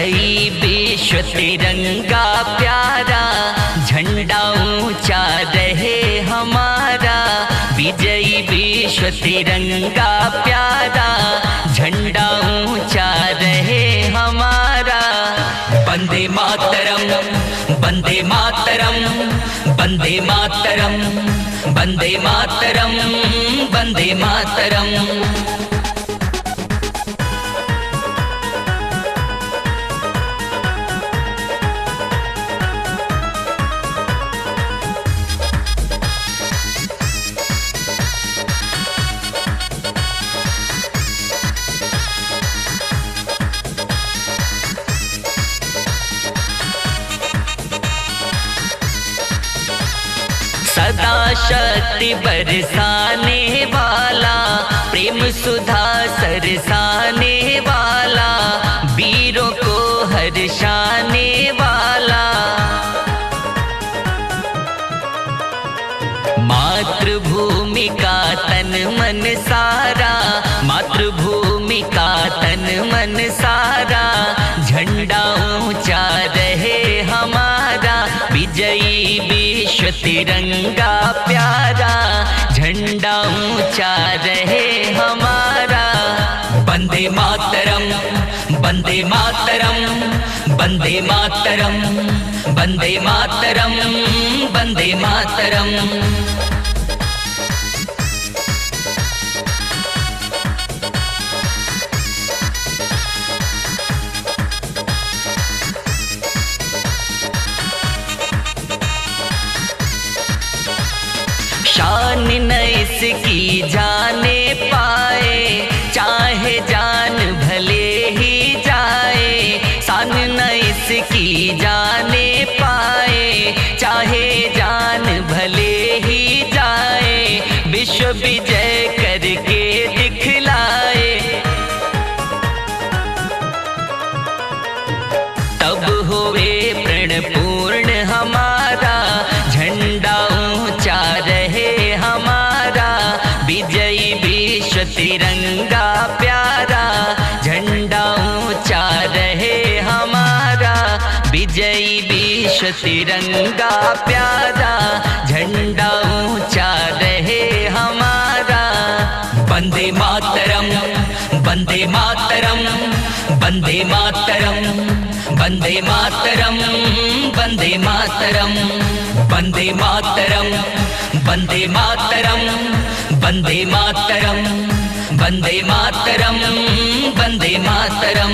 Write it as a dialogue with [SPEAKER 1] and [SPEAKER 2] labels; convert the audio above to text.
[SPEAKER 1] विजयी विश्व तिरंगा प्यारा, झंडा ऊंचा रहे हमारा। विजयी विश्व तिरंगा प्यारा, झंडा ऊंचा रहे हमारा। वंदे मातरम, वंदे मातरम, वंदे मातरम, वंदे मातरम, वंदे मातरम। सदा शक्ति बरसाने वाला, प्रेम सुधा सरसाने वाला, वीरों को हर्षाने वाला। मातृभूमि का तन मन सारा, मातृभूमि का तन मन सारा, झंडा ऊंचा रहे हमारा। विजयी विश्व तिरंगा प्यारा, झंडा ऊंचा रहे हमारा। वंदे मातरम, वंदे मातरम, वंदे मातरम, वंदे मातरम, वंदे मातरम। शान न इसकी जाने पाए, चाहे जान भले ही जाए। शान न इसकी जाने पाए, चाहे जान भले ही जाए। विश्व विजय करके दिखलाए, तब हुए प्रण पूर्ण हमारा। झंडा ऊंचा रहे हमारा, विजयी विश्व तिरंगा प्यारा, झंडा ऊंचा रहे हमारा। विजयी विश्व तिरंगा प्यारा, झंडा ऊंचा रहे हमारा। वंदे मातरम, वंदे मातरम, वंदे मातरम, वंदे मातरम, वंदे मातरम। वंदे मातरम, वंदे मातरम, वंदे मातरम, वंदे मातरम, वंदे मातरम।